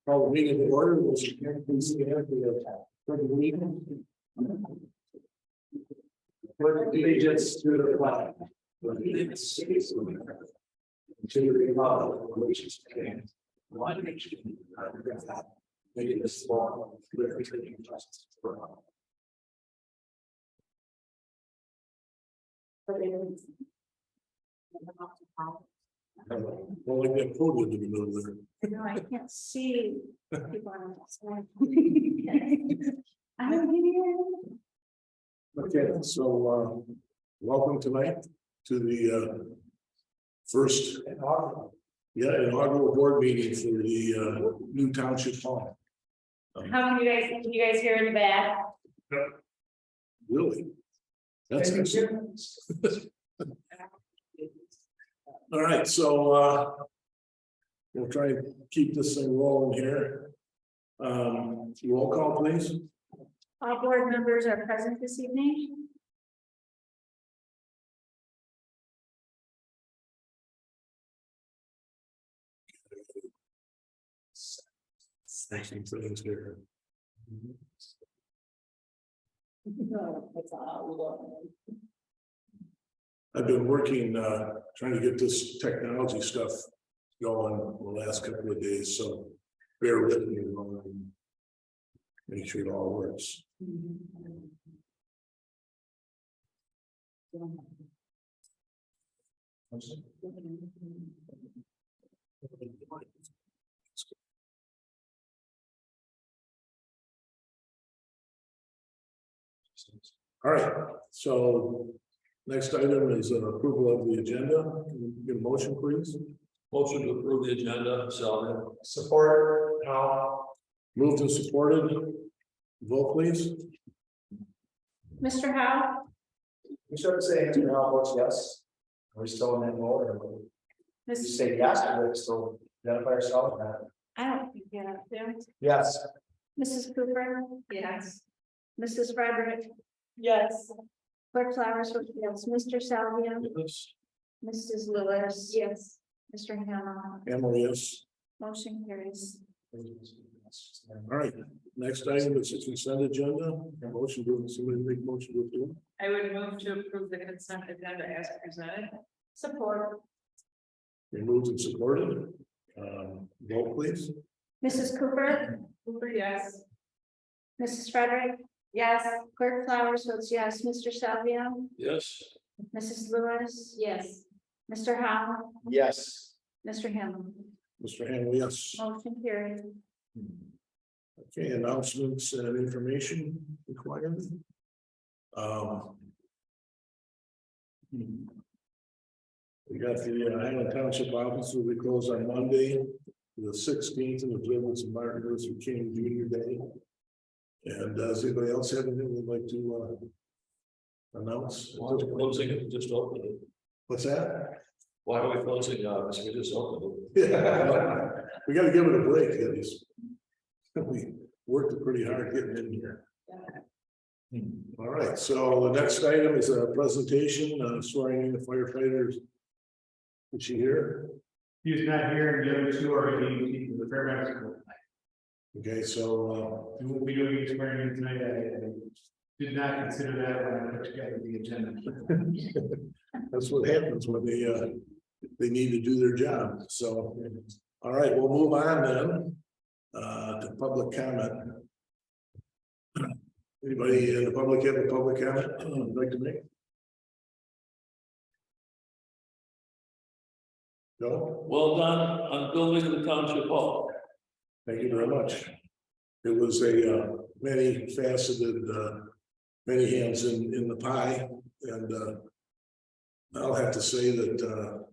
Call the meeting to order. Please stand for the meeting. Pledge allegiance to the flag of the United States of America, to the republic for which it stands, one nation under God, indivisible, with liberty and justice for all. Only get quoted in the middle there. No, I can't see people on the side. I'm here. Okay, so welcome tonight to the first inaugural board meeting for the new township hall. How can you guys hear in the back? Really? That's excellent. All right, so we'll try and keep this thing rolling here. Roll call, please. All board members are present this evening. Section things here. No, that's all. I've been working, trying to get this technology stuff going the last couple of days, so bear with me while I make sure it all works. All right, so next item is approval of the agenda. Can we get a motion, please? Motion to approve the agenda, Salvin. Support. Moved and supported. Vote, please. Mr. Howe, We should say Mr. Howell votes yes. Are we still in that mode? Or we Miss, say yes, and we still identify ourselves? I don't think you have to. Yes. Mrs. Cooper? Yes. Mrs. Frederick? Yes. Clerk Flowers, yes. Mr. Salvia? Yes. Mrs. Lewis? Yes. Mr. Hamel? Emily, yes. Motion carries. All right, next item is the consent agenda. A motion to, somebody make a motion to approve. I would move to approve the consent agenda as presented. Support. Been moved and supported. Vote, please. Mrs. Cooper? Cooper, yes. Mrs. Frederick? Yes. Clerk Flowers votes yes. Mr. Salvia? Yes. Mrs. Lewis? Yes. Mr. Howe? Yes. Mr. Hamel? Mr. Hamel, yes. Motion carried. Okay, announcements and information required. We got the Highland Township office will be closed on Monday, the 16th, in observance of Martin Luther King Jr. Day. And does anybody else have anything they'd like to announce? Why are we closing it? Just open it. What's that? Why are we closing this? We just opened it. Yeah, we got to give it a break, at least. We worked pretty hard getting in here. All right, so the next item is a presentation swearing in the firefighters. Is she here? He's not here, and the other two are in the paramedics. Okay, so We won't be doing the swearing in tonight. I did not consider that when I put together the agenda. that's what happens when they need to do their job. So, all right, we'll move on then to public comment. Anybody in the public have a public comment you'd like to make? No? Well done on building the township hall. Thank you very much. It was a many faceted, many hands in the pie, and I'll have to say that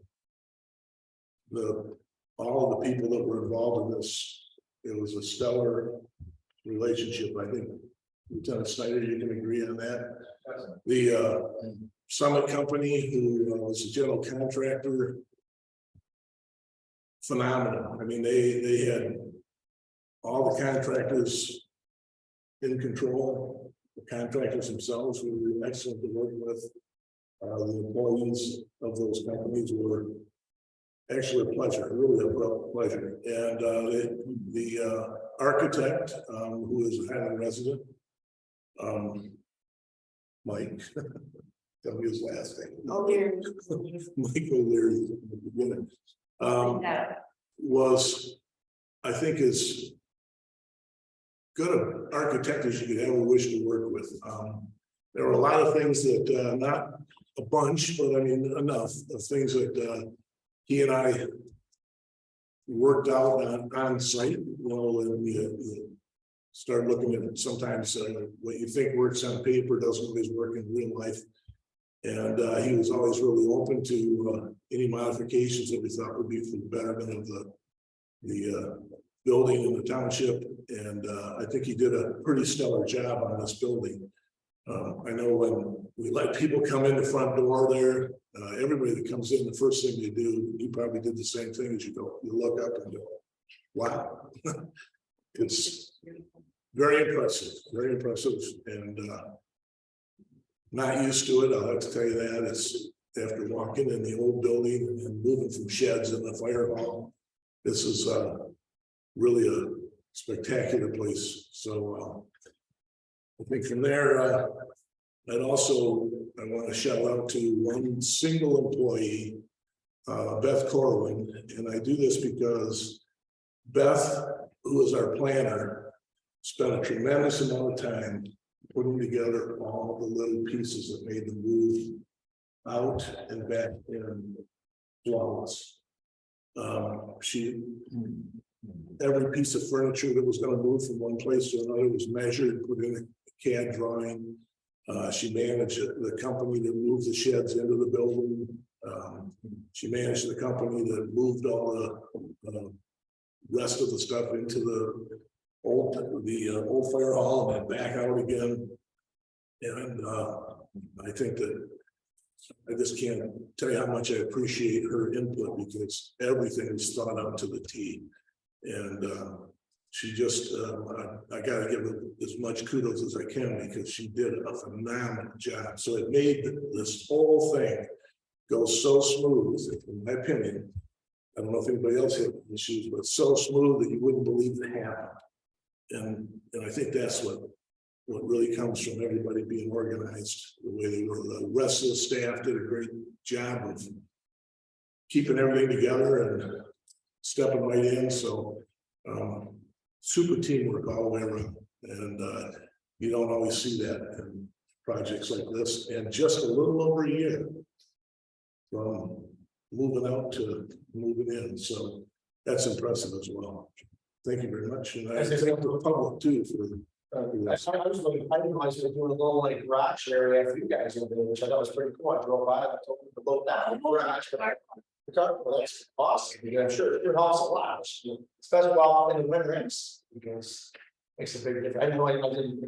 all of the people that were involved in this, it was a stellar relationship. I think Lieutenant Snyder, you can agree on that. The Summit Company, who was a general contractor, phenomenal. I mean, they had all the contractors in control. The contractors themselves were excellent to work with. The employees of those companies were actually a pleasure, really a pleasure. And the architect, who is a Highland resident, Mike, tell me his last name. Oh, dear. Mike O'Leary at the beginning, was, I think, as good an architect as you could ever wish to work with. There were a lot of things that, not a bunch, but I mean, enough of things that he and I worked out on site, you know, and we start looking at sometimes what you think works on paper doesn't always work in real life. And he was always really open to any modifications that we thought would be for the betterment of the building in the township. And I think he did a pretty stellar job on this building. I know when we let people come in the front door there, everybody that comes in, the first thing they do, you probably did the same thing as you go, you look up and go, wow. It's very impressive, and not used to it. I'll have to tell you that. It's after walking in the old building and moving from sheds in the fire hall. This is really a spectacular place. So I think from there, I want to shout out to one single employee, Beth Corwin, and I do this because Beth, who is our planner, spent a tremendous amount of time putting together all the little pieces that made the move out and back in flawless. Every piece of furniture that was going to move from one place to another was measured, put in a CAD drawing. She managed the company that moved the sheds into the building. She managed the company that moved all the rest of the stuff into the old fire hall and then back out again. And I think that I just can't tell you how much I appreciate her input, because everything is thought out to the T. And she just, I got to give her as much kudos as I can, because she did a phenomenal job. So it made this whole thing go so smooth, in my opinion. I don't know if anybody else had issues, but so smooth that you wouldn't believe it happened. And I think that's what really comes from everybody being organized the way they were. The rest of the staff did a great job of keeping everything together and stepping right in. So super teamwork all the way around. And you don't always see that in projects like this. And just a little over a year from moving out to moving in. So that's impressive as well. Thank you very much. And I thank the public too for I didn't realize they were doing a little like garage area for you guys over there, which I thought was pretty cool. I drove by, I told them to load down the garage. Well, that's awesome. Yeah, I'm sure it helps a lot, especially while in the winter because it makes a big difference. I didn't know, I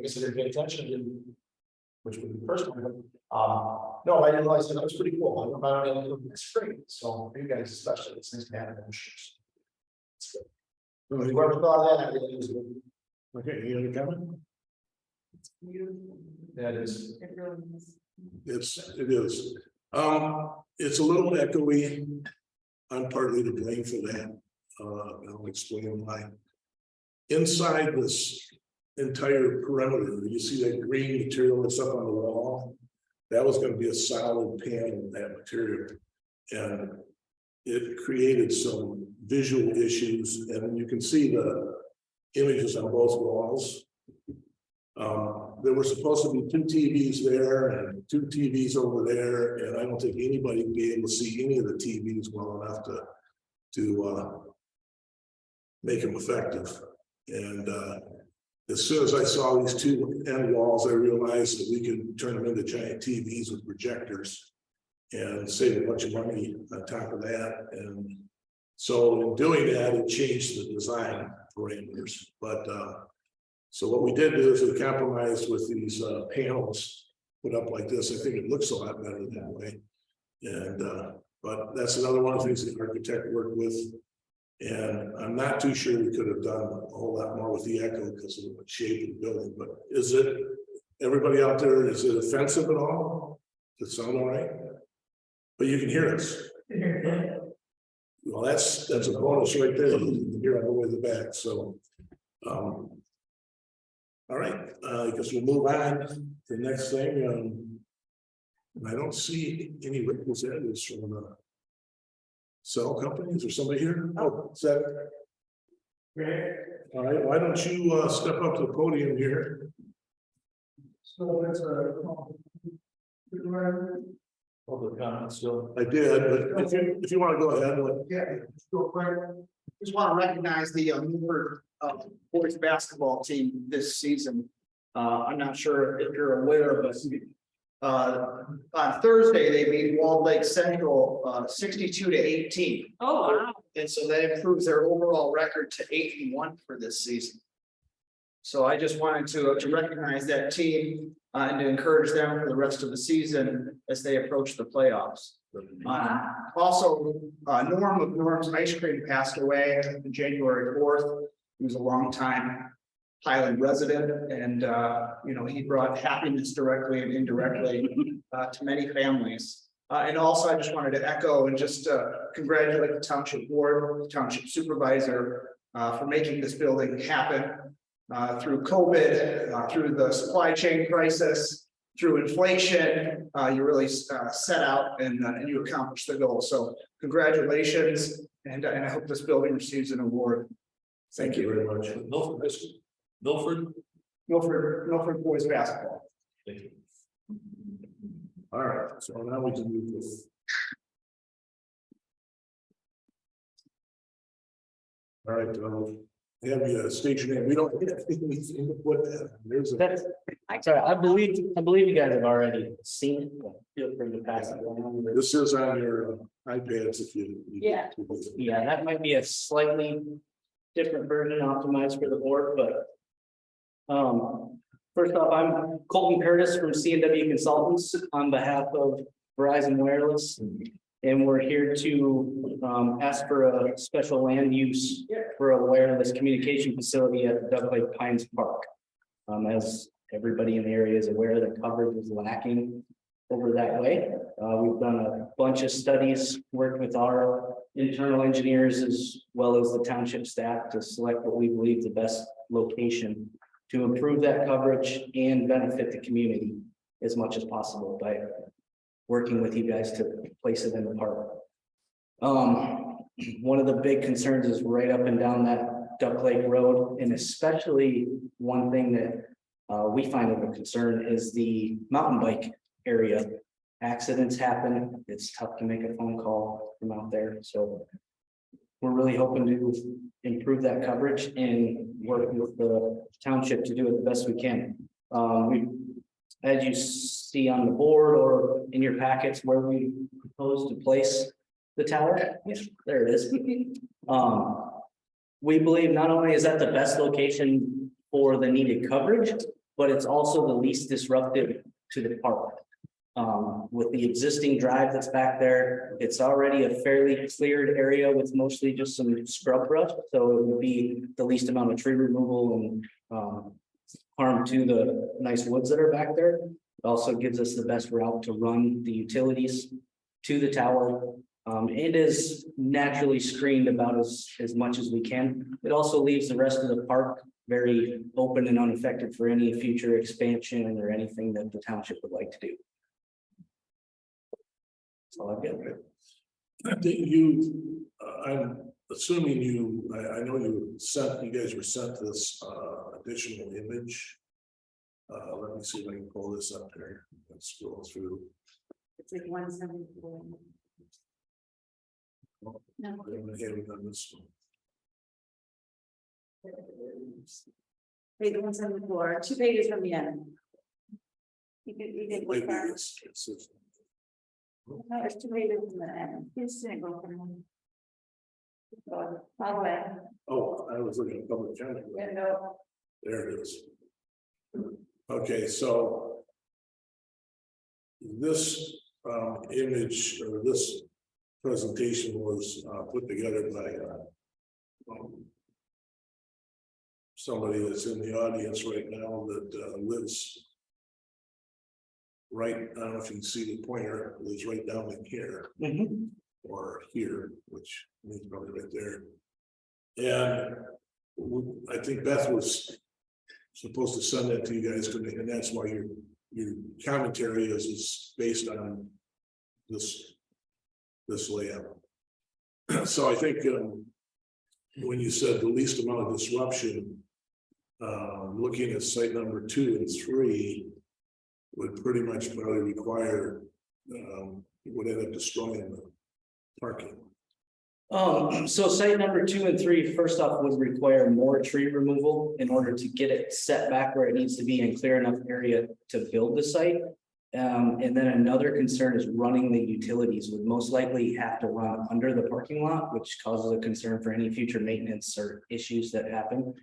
guess I didn't pay attention, which would be the first one. No, I didn't realize that was pretty cool. I don't know, it's great. So for you guys especially, it's nice to have it. Whoever thought that, I really was good. okay. Any other comment? That is. It really is. It is. It's a little echoey. I'm partly to blame for that. I'll explain why. Inside this entire perimeter, you see that green material that's up on the wall. That was going to be a solid panel of that material, and it created some visual issues. And you can see the images on both walls. There were supposed to be 2 TVs there and 2 TVs over there, and I don't think anybody would be able to see any of the TVs well enough to make them effective. And as soon as I saw these 2 end walls, I realized that we could turn them into giant TVs with projectors and save a bunch of money on top of that. And so in doing that, it changed the design parameters. But so what we did do is we compromised with these panels put up like this. I think it looks a lot better that way. And but that's another one of the things the architect worked with. And I'm not too sure we could have done a whole lot more with the echo because of the shape of the building. But is it, everybody out there, is it offensive at all? Does it sound all right? But you can hear us. Well, that's a bonus right there, here on the way to the back, so. All right, I guess we'll move on to the next thing, I don't see any representatives from the cell companies or somebody here. Oh, is that? Great. All right, why don't you step up to the podium here? So that's Public comments, so. I did, but if you want to go ahead, Just real quick, just want to recognize the Newburgh boys basketball team this season. I'm not sure if you're aware, but on Thursday, they beat Walled Lake Central 62-18. Oh, wow. And so that improves their overall record to 8-1 for this season. So I just wanted to recognize that team and to encourage them for the rest of the season as they approach the playoffs. Also, Norm of Norm's Ice Cream passed away on January 4th. He was a longtime Highland resident, and he brought happiness directly and indirectly to many families. And also, I just wanted to echo and just congratulate the township board, the township supervisor for making this building happen through COVID, through the supply chain crisis, through inflation. You really set out and you accomplished the goal. So congratulations, and I hope this building receives an award. thank you very much. Milford. Milford boys basketball. Thank you. All right, so now we can move this. All right, have you state your name? We don't have anything to put that. There's a. That's, sorry, I believe you guys have already seen it. But feel free to pass it along. This is on your iPads if you. Yeah. Yeah, that might be a slightly different version optimized for the board, but first off, I'm Colton Curtis from C&W Consultants on behalf of Verizon Wireless. And we're here to ask for a special land use for a wireless communication facility at Duck Lake Pines Park. As everybody in the area is aware, the coverage is lacking over that way. We've done a bunch of studies, worked with our internal engineers as well as the township staff to select what we believe the best location to improve that coverage and benefit the community as much as possible by working with you guys to place it in the park. One of the big concerns is right up and down that Duck Lake Road, and especially one thing that we find of a concern is the mountain bike area. Accidents happen. It's tough to make a phone call from out there. So we're really hoping to improve that coverage and work with the township to do it the best we can. As you see on the board or in your packets where we propose to place the tower, yes, there it is. We believe not only is that the best location for the needed coverage, but it's also the least disruptive to the park. With the existing drive that's back there, it's already a fairly cleared area with mostly just some scrub brush. So it would be the least amount of tree removal and harm to the nice woods that are back there. It also gives us the best route to run the utilities to the tower. It is naturally screened about as much as we can. It also leaves the rest of the park very open and unaffected for any future expansion or anything that the township would like to do. That's all I've got. I think I'm assuming I know you guys were sent this additional image. Let me see if I can pull this up here. Let's scroll through. It's like 174. No. I haven't done this one. Page 174, 2 pages from the end. You can Maybe look back. it's No, it's 2 pages from the end. It's single from all the way. oh, I was looking at public comment. Yeah, no. There it is. Okay, so this image or this presentation was put together by somebody that's in the audience right now that lives right, I don't know if you can see the pointer, lives right down in here. or here, which is probably right there. And I think Beth was supposed to send that to you guys, and that's why your commentary is based on this layout. So I think when you said the least amount of disruption, looking at site number 2 and 3 would pretty much probably require would end up destroying the parking. So site number 2 and 3, first off, would require more tree removal in order to get it set back where it needs to be and clear enough area to build the site. And then another concern is running the utilities would most likely have to run under the parking lot, which causes a concern for any future maintenance or issues that happen.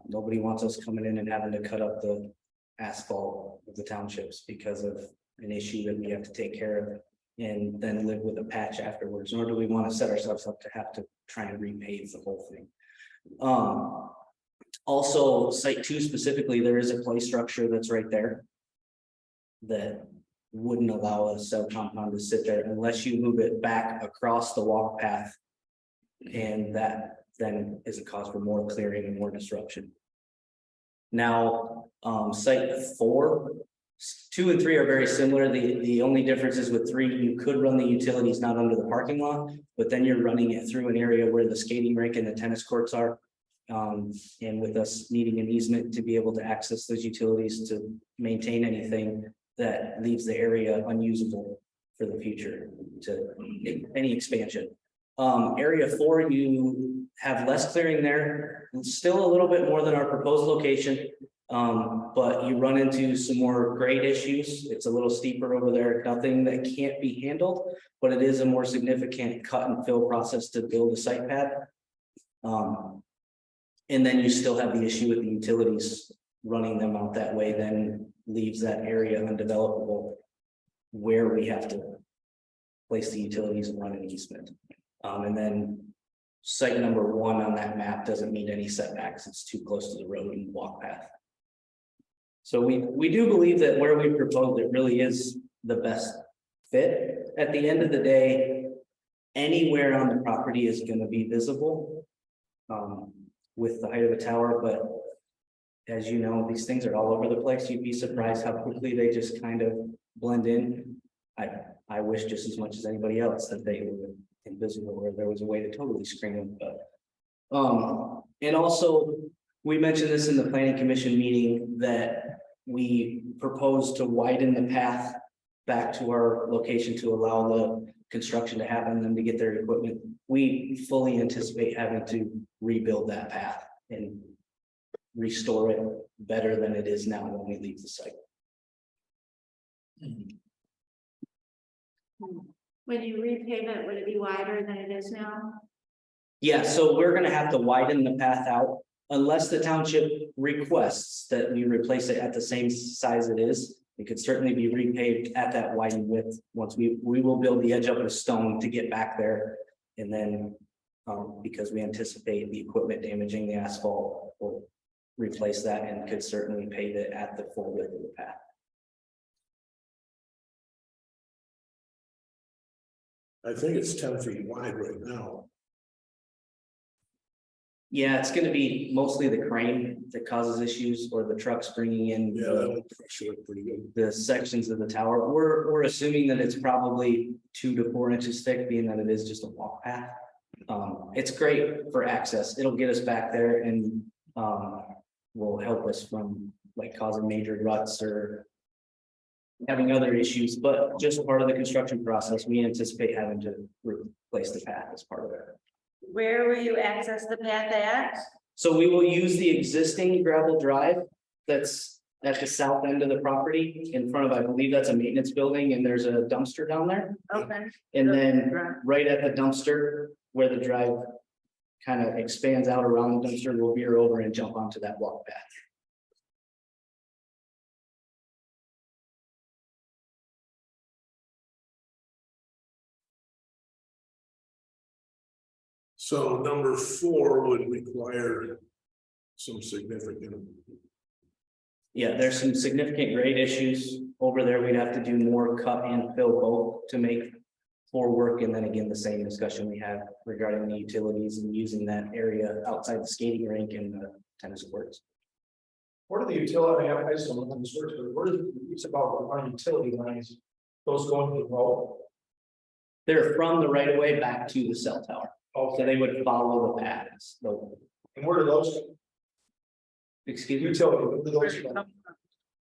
Nobody wants us coming in and having to cut up the asphalt of the townships because of an issue that we have to take care of and then live with a patch afterwards, nor do we want to set ourselves up to have to try and repave the whole thing. Also, site 2 specifically, there is a play structure that's right there that wouldn't allow a cell compound to sit there unless you move it back across the walk path. And that then is a cause for more clearing and more disruption. Now, site 4, 2 and 3 are very similar. The only difference is with 3, you could run the utilities not under the parking lot, but then you're running it through an area where the skating rink and the tennis courts are. And with us needing an easement to be able to access those utilities to maintain anything that leaves the area unusable for the future to any expansion. Area 4, you have less clearing there, still a little bit more than our proposed location. But you run into some more grade issues. It's a little steeper over there, nothing that can't be handled, but it is a more significant cut and fill process to build a site pad. And then you still have the issue with the utilities, running them out that way then leaves that area undevelopable where we have to place the utilities and run an easement. And then site number 1 on that map doesn't meet any setbacks. It's too close to the road and walk path. So we do believe that where we proposed it really is the best fit. At the end of the day, anywhere on the property is going to be visible with the height of a tower. But as you know, these things are all over the place. You'd be surprised how quickly they just kind of blend in. I wish just as much as anybody else that they were invisible or there was a way to totally screen them. But and also we mentioned this in the planning commission meeting that we propose to widen the path back to our location to allow the construction to happen and to get their equipment. We fully anticipate having to rebuild that path and restore it better than it is now when we leave the site. When you repave it, would it be wider than it is now? Yeah, so we're gonna have to widen the path out unless the township requests that we replace it at the same size it is. It could certainly be repaved at that widened width. Once we will build the edge up with stone to get back there. And then because we anticipate the equipment damaging the asphalt, we'll replace that and could certainly pave it at the full width of the path. I think it's 10 feet wide right now. Yeah, it's gonna be mostly the crane that causes issues or the trucks bringing in Yeah, that would actually look pretty good. the sections of the tower. We're assuming that it's probably 2 to 4 inches thick, being that it is just a walk path. It's great for access. It'll get us back there and will help us from like causing major ruts or having other issues, but just part of the construction process, we anticipate having to replace the path as part of it. Where will you access the path at? So we will use the existing gravel drive that's at the south end of the property in front of, I believe that's a maintenance building, and there's a dumpster down there. Okay. And then right at the dumpster where the drive kind of expands out around the dumpster, we'll veer over and jump onto that walk path. So number 4 would require some significant. Yeah, there's some significant grade issues over there. We'd have to do more cut and fill both to make for work, and then again, the same discussion we had regarding the utilities and using that area outside the skating rink and the tennis courts. What are the utility, I just don't know how this works, but what is, it's about our utility lines, those going to the road? They're from the right of way back to the cell tower, so they would follow the paths. And where do those Excuse me. utility, where do those go?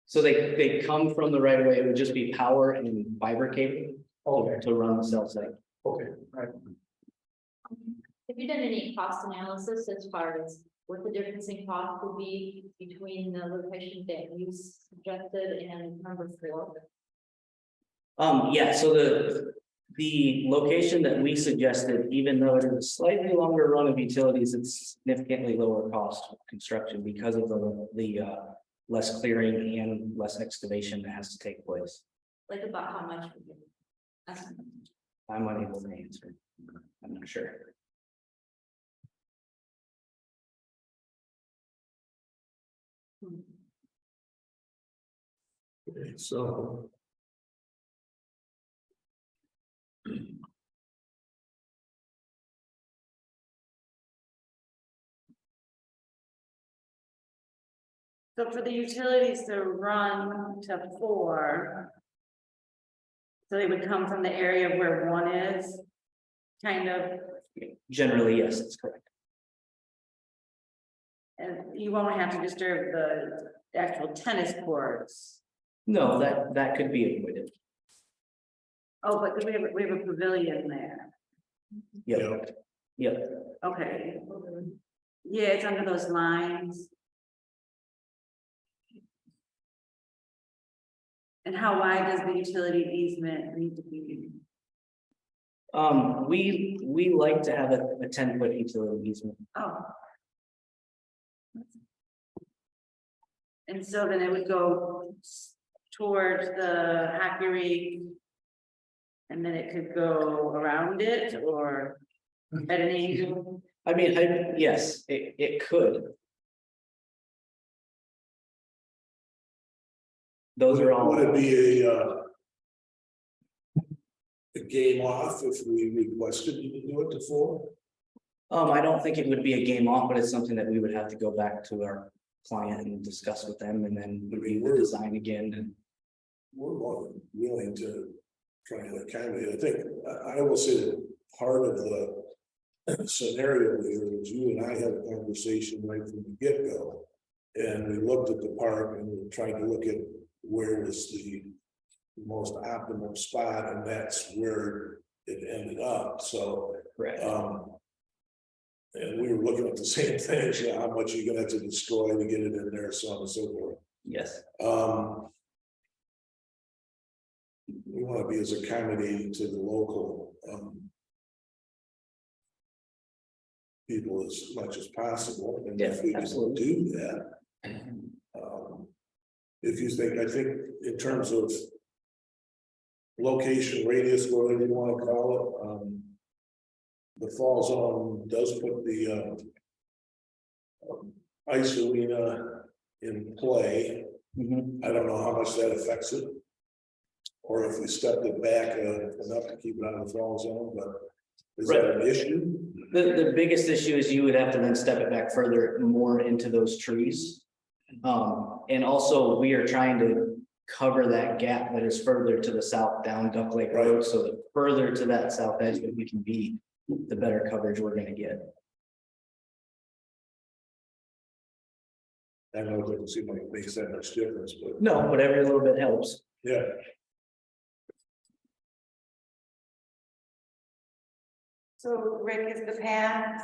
So they come from the right of way. It would just be power and fiber cable Okay, to run the cell site. okay, right. Have you done any cost analysis as far as what the difference in cost would be between the location that you suggested and number 4? Yeah, so the location that we suggested, even though it is a slightly longer run of utilities, it's significantly lower cost of construction because of the less clearing and less excavation that has to take place. Like about how much? Would you estimate? I'm unable to answer. I'm not sure. Okay, so. So for the utilities to run to 4. So they would come from the area where 1 is, kind of, Generally, yes, that's correct. and you won't have to disturb the actual tennis courts. No, that could be avoided. Oh, but we have a pavilion there. Yep. Yep. Okay. Yeah, it's under those lines. And how wide does the utility easement need to be? We like to have a 10-foot utility easement. Oh. And so then it would go towards the hockey rink. And then it could go around it or at an angle. I mean, yes, it could. Those are all. Would it be a game off if we requested you to do it to 4? I don't think it would be a game off, but it's something that we would have to go back to our client and discuss with them, and then review the design again. And We're more than willing to try and accommodate. I think, I will say that part of the scenario here is you and I had a conversation right from the get-go. And we looked at the park and we tried to look at where was the most optimum spot, and that's where it ended up. So, correct. and we were looking at the same things, you know, how much you're gonna have to destroy to get it in there, so on and so forth. Yes. We want to be as accommodating to the local people as much as possible, and if Yeah, we can absolutely. do that. If you think, I think in terms of location, radius, whatever you want to call it, the fall zone does put the ice arena in play. Mhm. I don't know how much that affects it. Or if we stepped it back enough to keep it out of the fall zone, but is that an issue? The biggest issue is you would have to then step it back further, more into those trees. And also we are trying to cover that gap that is further to the south down Duck Lake Road, so the further to that south edge that we can be, the better coverage we're gonna get. I know it doesn't seem like it makes that much difference, but No, but every little bit helps. yeah. So Rick, is the path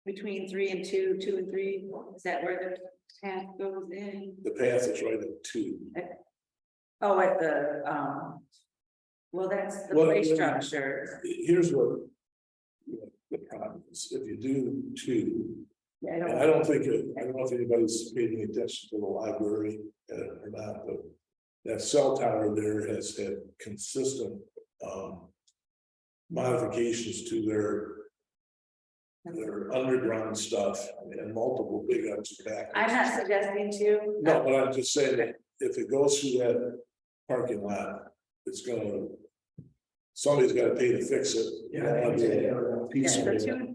between 3 and 2, 2 and 3, is that where the path goes in? The path is right at 2. Oh, at the, well, that's the Well, play well, structure. Here's what the problem is, if you do 2, I and don't, I don't know if anybody's paying attention to the library or not, but that cell tower there has had consistent modifications to their underground stuff and multiple big ups back. I'm not suggesting to. No, but I'm just saying that if it goes through that parking lot, it's gonna somebody's gotta pay to fix it. Yeah. Yeah, so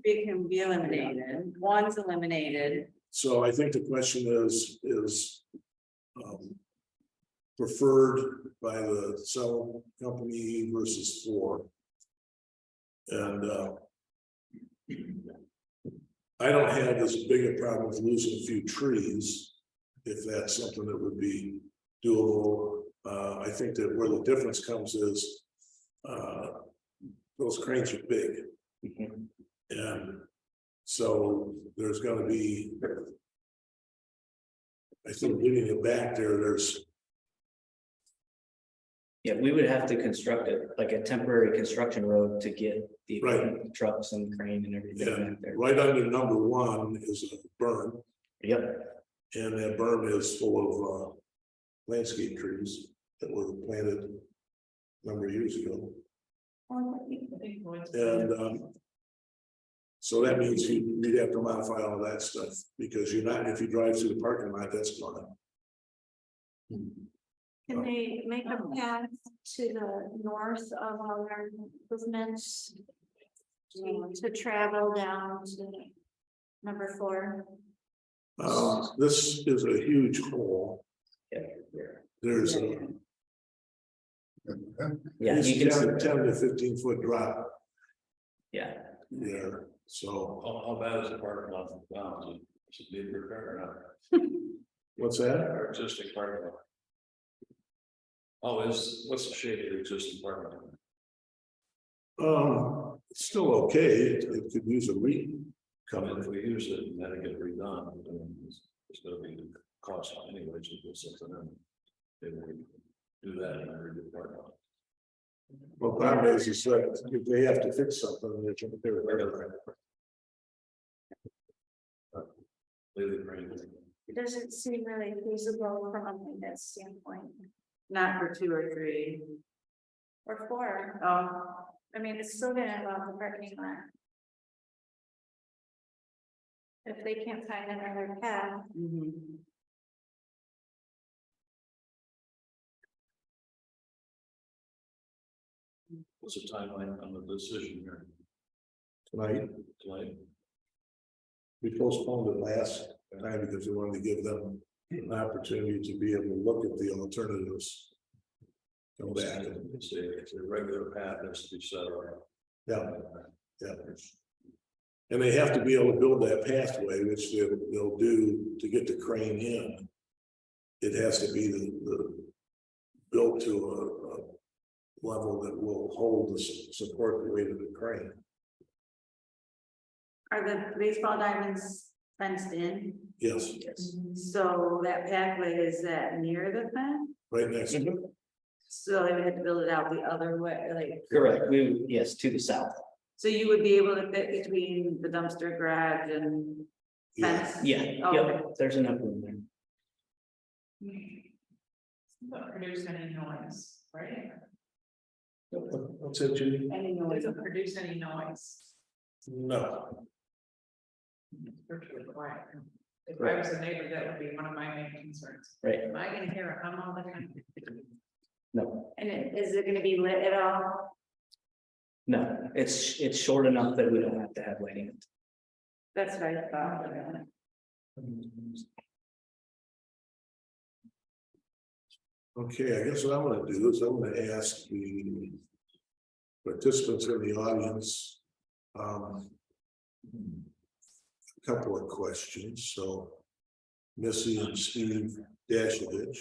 two can be eliminated, one's eliminated. So I think the question is preferred by the cell company versus 4. And I don't have as big a problem with losing a few trees, if that's something that would be doable. I think that where the difference comes is those cranes are big. And so there's gonna be, I think getting it back there's. Yeah, we would have to construct it like a temporary construction road to get the Right. equipment, trucks and crane and everything Yeah, back there. right under number 1 is a berm, Yep, and that berm is full of landscape trees that were planted a number of years ago. And so that means you'd have to modify all that stuff, because you're not, if you drive through the parking lot, that's gone. Can they make a path to the north of our improvements? To travel down to number 4? This is a huge hole. There's a yeah, it's you can, 10 to 15 foot drop yeah, there, so How bad is the parking lot now? Should be repaired or not? what's that? Our existing parking lot. Oh, what's the shape of the existing parking lot? It's still okay, it could use a If we use it and then it get redone, then it's gonna be cost anyway, to put something in. If we do that and then redo the parking lot. Well, problem is that if they have to fix something, they're going to do it. Leave the crane. It doesn't seem really feasible from a maintenance standpoint. Not for 2 or 3. Or 4, I mean, it's still gonna involve the parking lot. If they can't find another path. What's the timeline on the decision here Tonight, tonight? we postponed it last time because we wanted to give them an opportunity to be able to look at the alternatives. Come back and It's a regular path has to be set up. yeah. And they have to be able to build that pathway, which they'll do to get the crane in. It has to be the built to a level that will hold the support the weight of the crane. Are the baseball diamonds fenced in? Yes, So that pathway, is that near the fence? right next to it. So they would have to build it out the other way, like, correct, yes, to the south, so you would be able to fit between the dumpster garage and Yeah. fence? yeah, Oh, yep, there's enough room there. Don't produce any noise, right? What's that, Judy? Any It noise? doesn't produce any noise. No, It's virtually quiet. If I was a neighbor, that would be one of my main concerns. Right, Am I gonna hear a hum all the time? no, And is it gonna be lit at all? no, it's short enough that we don't have to have lighting. That's what I thought. okay, I guess what I'm gonna do is I'm gonna ask the participants in the audience a couple of questions, so Missy and Steve Dashovich.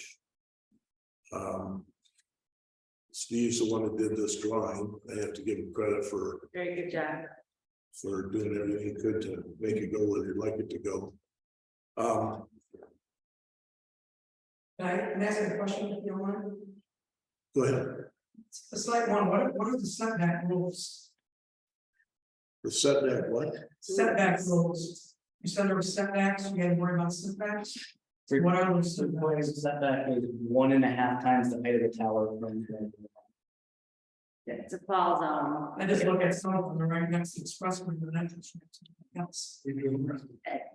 Steve's the one that did this drawing. I have to give him credit for Very good job. doing everything he could to make it go where he'd like it to go. Can I ask a question if you don't mind? Go ahead. The slight one, what are the setback rules? The setback, what? Setback rules. You said there were setbacks, you gotta worry about setbacks. What are those setbacks? Setback is 1.5 times the height of the tower from the. It's a fall zone. I just look at some of them, they're right next to expressway, the entrance. Else.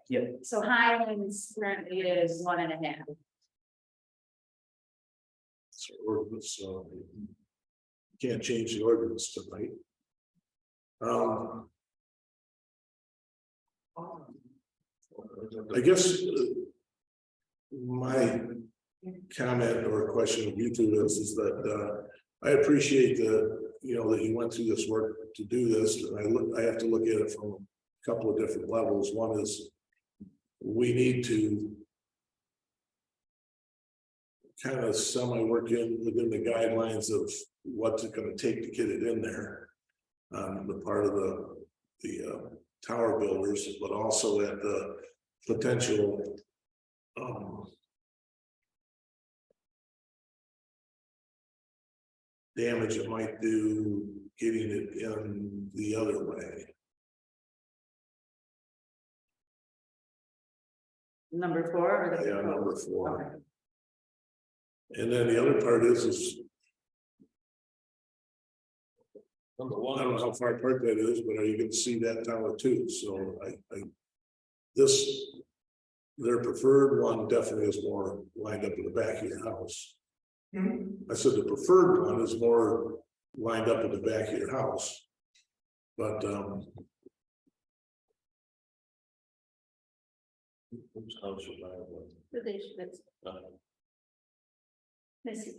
Yep, So Highlands currently is 1.5. So can't change the ordinance tonight. I guess my comment or question of you two is that I appreciate that you went through this work to do this, and I have to look at it from a couple of different levels. One is we need to kind of semi-work within the guidelines of what's it going to take to get it in there. The part of the tower builders, but also at the potential damage it might do getting it in the other way. Number 4 or the Yeah, number proposed? 4. Okay. And then the other part is Number I one, don't know how far apart that is, but are you gonna see that tower too? So their preferred one definitely is more lined up in the back of your house. I said the preferred one is more lined up in the back of your house. But whose house should I have? Missy.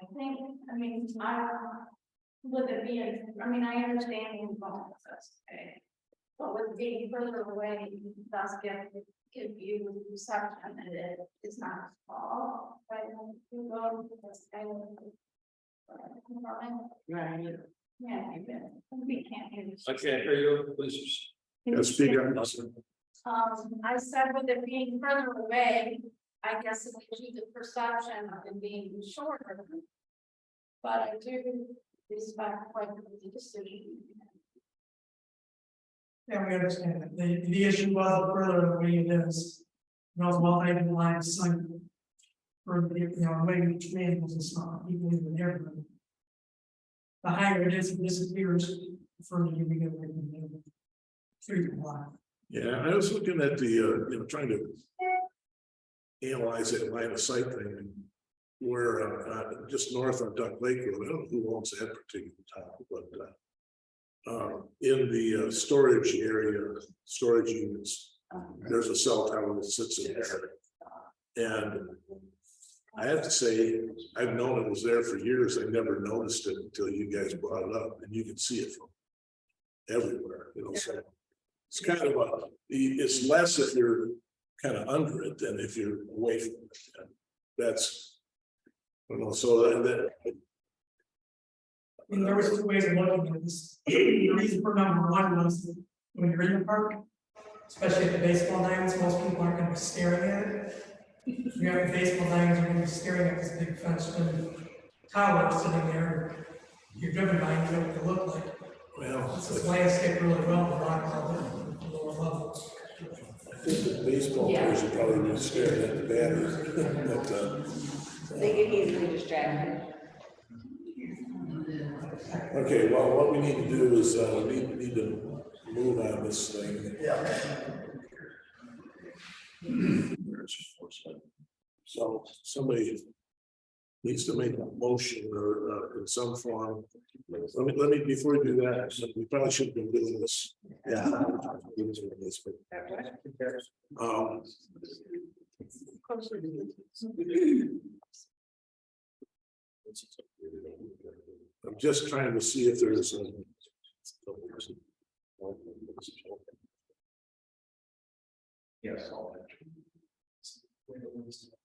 I think, with it being, I understand the process, okay? But with being further away, it does give you the perception that it is not small, right? You go, that's kind of. Right. Yeah, we can't hear you. I can't hear you, please. speak up. I said with it being further away, I guess it gives you the perception of it being shorter. But I do respect quite the decision. Yeah, we understand that. The issue was the further away it is. You know, multi line of sight. For the way which vehicles and stuff, people in the neighborhood. The higher it is, it disappears, the further you get away from the neighborhood. Street line. Yeah, I was looking at the trying to analyze that line of sight thing, and where just north on Duck Lake Road. I don't know who owns that particular town, but in the storage area, storage units, there's a cell tower that sits in there, and I have to say I've known it was there for years. I never noticed it until you guys brought it up, and you can see it from everywhere. So it's kind of it's less if you're kind of under it than if you're away from it. And that's, so that There was 2 ways of looking at this. The reason for number 1 was that when you're in the park, especially at the baseball diamonds, most people aren't gonna be staring at it. If you have the baseball diamonds, you're gonna be staring at this big fenced tower sitting there. You're driven by, you know what it look like. well, It's landscape really well, the rock level, the lower level. I think the baseball players would probably be staring at the batters, but They get easily distracted. okay, well, what we need to do is we need to move on this thing. So somebody needs to make a motion or in some form. Let me before we do that, so we probably should have been doing this. Yeah. I'm just trying to see if there's a. Yes. I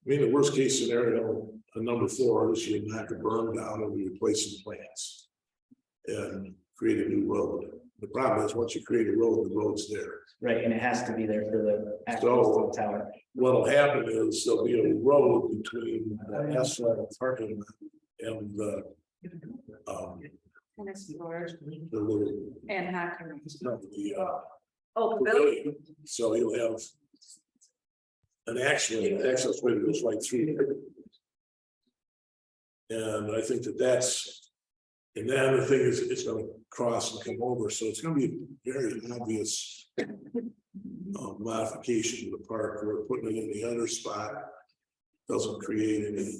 mean, the worst case scenario, number 4 is you knock a berm down and we replace some plants. And create a new road. The problem is, once you create a road, the road's there. Right, and it has to be there for the access to So the tower. what'll happen is there'll be a road between the asphalt parking lot and the Tennis floors the little, and hockey. not the Oh, pavilion. So you'll have an access way that goes right through there. And I think that's, and then the thing is, it's gonna cross and come over, so it's gonna be a very obvious modification to the park. We're putting it in the other spot doesn't create any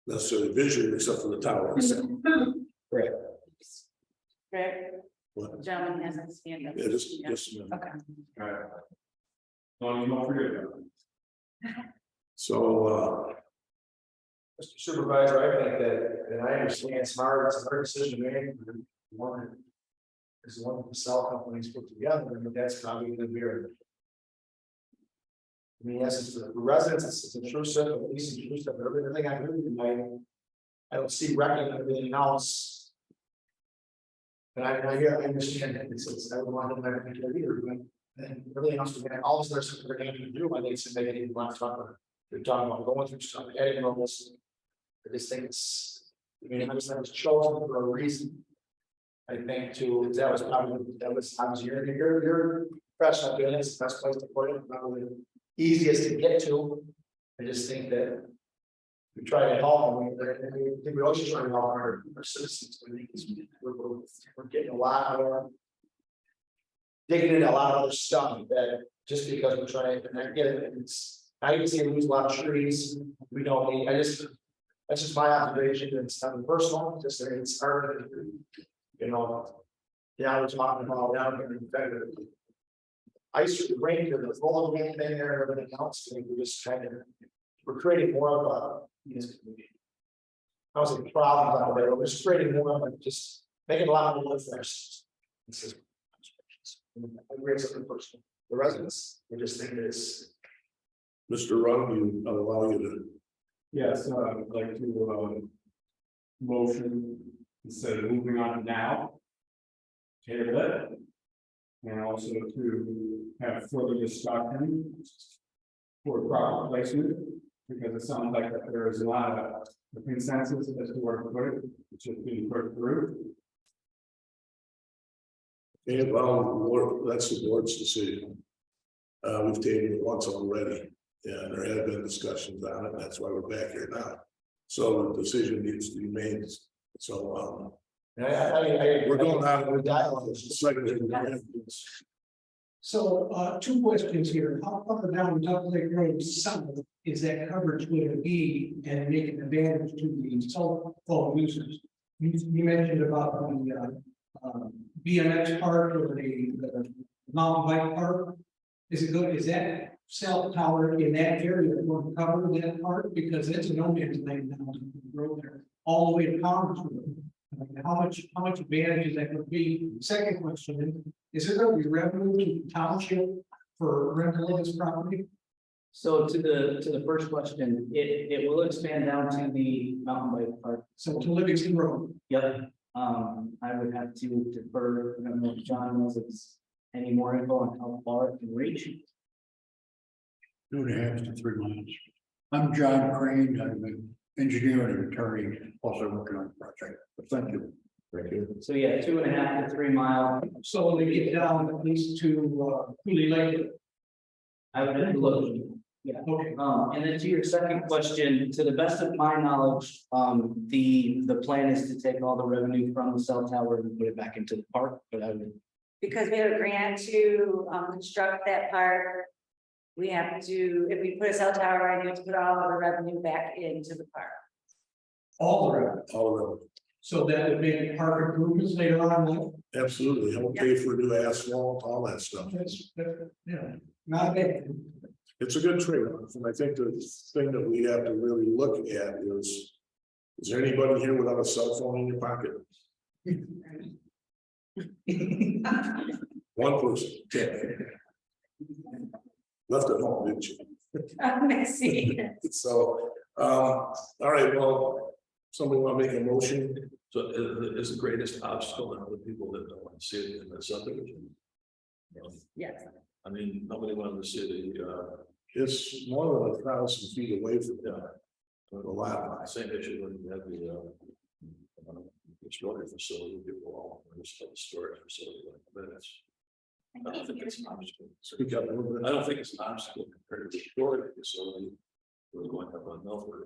necessarily visual except for the tower itself. Right. Right, What? gentleman has a stand up. Yeah, just a minute. Okay. Alright. Long as you don't forget about it. So, Mr. Supervisor, I think that, and I understand it's hard decision to make. One is one of the cell companies put together, but that's probably the very. I mean, yes, it's for the residents, it's intrusive, at least intrusive, but everything I do tonight. I don't see wrecking everything else. And I hear, I understand that it's, I would want to have a leader, but then everything else, we're gonna, all this other stuff we're going to do, I think it's maybe even want to talk about. They're talking about going through stuff, adding on this. I just think it's, I mean, I was chosen for a reason. I think too, that was probably your professional doing this, best place to put it, probably the easiest to get to. I just think that we try to help them, I think we also try to help our citizens. I think we're getting a lot more. Digging into a lot of other stuff that just because we're trying, and I get it, I can see we lose a lot of trees, we don't need, that's just my observation, it's nothing personal, just that it's hard, you know. Yeah, we're talking about down here in February. Ice, rain, there's all of anything there, and everything else, and we're just trying to, we're creating more of a, I was a problem out there, we're just creating more of a, just making a lot more live there. I agree with something personal, the residents, we just think it's. Mr. Rugg, I'll allow you to. Yes, I'd like to, motion, instead of moving on now. Table it. And also to have further discussion. For proper placement, because it sounds like that there is a lot of consensus as to where to put it, which is being put through. Yeah, well, that's the board's decision. We've taken it once already, and there have been discussions on it, and that's why we're back here now. So the decision needs to be made, so, we're going on with dialogue. So, two questions here. How far down Duck Lake Road south is that coverage going to be and make an advantage to the cell phone users? You mentioned about the BMX park or the mountain bike park. Is it good? Is that cell tower in that area going to cover that part? Because it's a no man's land down the road there, all the way to Congress. How much advantage is that going to be? Second question is there going to be revenue to the township for rental of this property? So to the first question, it will expand down to the mountain bike park. So to Livingston Road. Yep. I would have to defer, I don't know if John knows if it's any more info on how far it can reach. 2.5 to 3 miles. I'm John Crane, I'm an engineer and attorney, also working on the project, but thank you. Thank you. So yeah, 2.5 to 3 mile. So when they get down at least to Cooley Lake. I would have to look. Yeah. Okay. And then to your second question, to the best of my knowledge, the plan is to take all the revenue from the cell tower and put it back into the park, but I would. Because we have a grant to construct that park. We have to, if we put a cell tower, I need to put all of the revenue back into the park. All the revenue. All of them. So that would make park improvements later on in life. Absolutely, I'll pay for new asphalt, all that stuff. That's, yeah, not bad. It's a good trade-off, and I think the thing that we have to really look at is there anybody here without a cell phone in your pocket? One person, okay. Left at home, didn't you? I see. So, all right, well, somebody want to make a motion? So is the greatest obstacle now the people that don't want to see it in the subdivision? Yes. I mean, nobody wanted to see the, It's more than 1,000 feet away from the lot line. same issue when you have the storage facility, people all, just have a storage facility, but it's. I don't think it's an obstacle. Speak up a little bit. I don't think it's an obstacle compared to the storage facility. We're going up on Milford.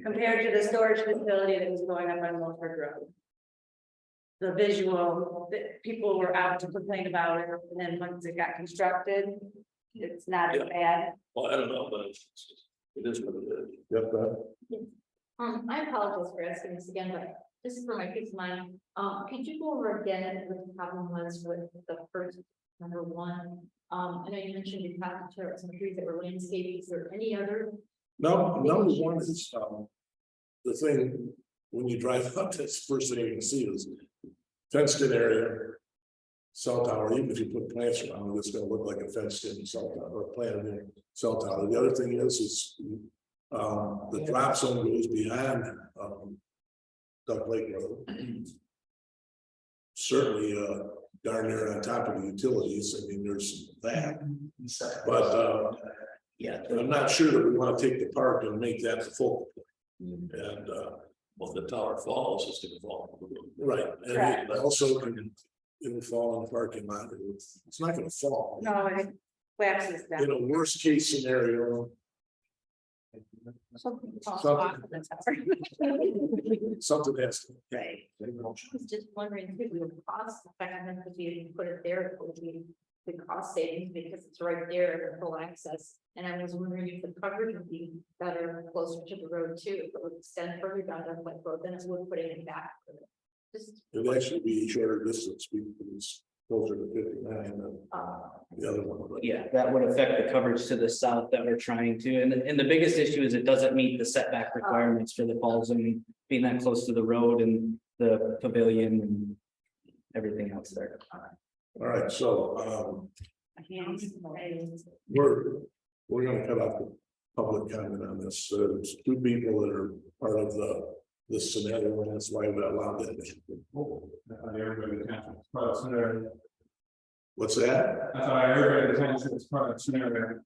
Compared to the storage facility that was going up on Milford Road. The visual, that people were out to complain about it, and then once it got constructed, it's not as bad. Well, I don't know, but It is what it is. Yep, I apologize for asking this again, but this is for my peace of mind. Could you go over again what the problem was with the first number one? I know you mentioned you had to tear out some trees that were landscaping. Is there any other? no, number one is, the thing, when you drive up, that's the first thing you can see is fenced in area. Cell tower, even if you put plants around it, it's gonna look like a fenced in cell tower or planted in cell tower. The other thing is, the drop zone goes behind, Duck Lake Road. Certainly, darn near on top of the utilities, I mean, there's that, but, Yeah, I'm not sure that we wanna take the park and make that the focal point. And, Well, if the tower falls, it's gonna fall. right, and it also it'll fall in the parking lot, it's not gonna fall. No, it collapses In down. a worst case scenario, Something falls Something. off of the tower. something has to. Right. I was just wondering if the cost effectiveness would be if you put it there, it would be the cost savings because it's right there, full access. And I was wondering if the coverage would be better closer to the road too, if it would extend further down that road than it would putting it back. Just, It'd actually be shorter distance, because closer to 59 than the other one. but- yeah, that would affect the coverage to the south that we're trying to, and the biggest issue is it doesn't meet the setback requirements for the falls and being that close to the road and the pavilion and everything else there. All right, so, we're gonna cut off the public comment on this. There's two people that are part of this scenario, and that's why we allowed that. What's that? I thought I heard that it's part of the scenario.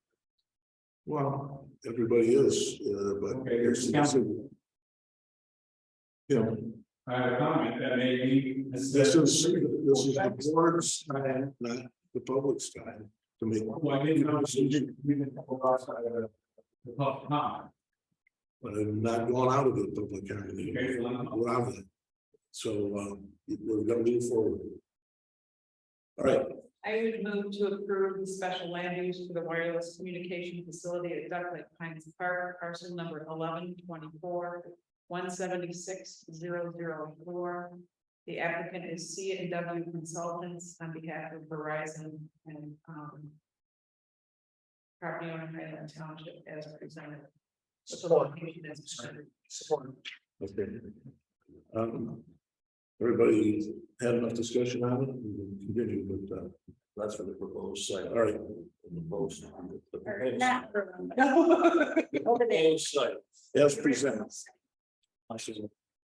Well, everybody is, but Okay, there's, council. you know, I have a comment that maybe. this is the board's time, not the public's time to make. Well, I didn't know we didn't go outside of the public comment. But I'm not going out of the public comment. Okay, well, We're out of it. So, we're gonna move forward. All right, I would move to approve the special land use for the wireless communication facility at Duck Lake Pines Park, parcel number 1124-176-004. The applicant is C&W Consultants on behalf of Verizon and property owner Highland Township as presented. Support. Support. okay. Everybody had enough discussion on it, we can continue, but, That's for the proposed site. all right, The proposed. The Or proposed- not. Over there, proposed site. as presented.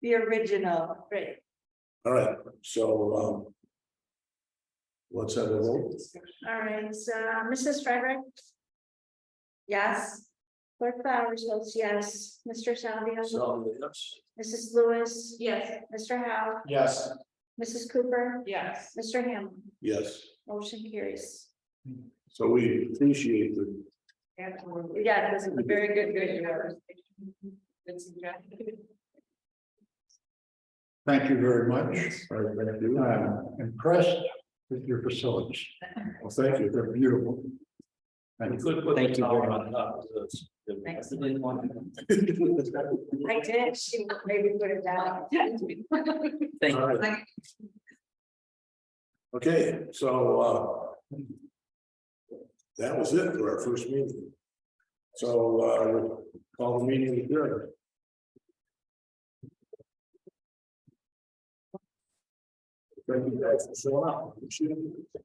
the original, right? All right, so, let's have a vote. All right, so Mrs. Frederick, Yes. Clerk Flowers votes yes, Mr. Salvio, So, yes. Mrs. Lewis, yes, Mr. Howe, Yes. Mrs. Cooper, Yes. Mr. Hamlin, Yes, motion carries. so we appreciate the, Absolutely. Yeah, this is a very good, Good suggestion. Thank you very much. all right, thank you. I'm impressed with your facilities. Well, thank you. They're beautiful. We Thank you. could put the Thank you very tower on top of this. Thanks. I didn't want to- I did, she maybe put it down. Thank All you. right. Okay, so, that was it for our first meeting. So, we'll call the meeting adjourned. Thank you guys for showing up. Appreciate it.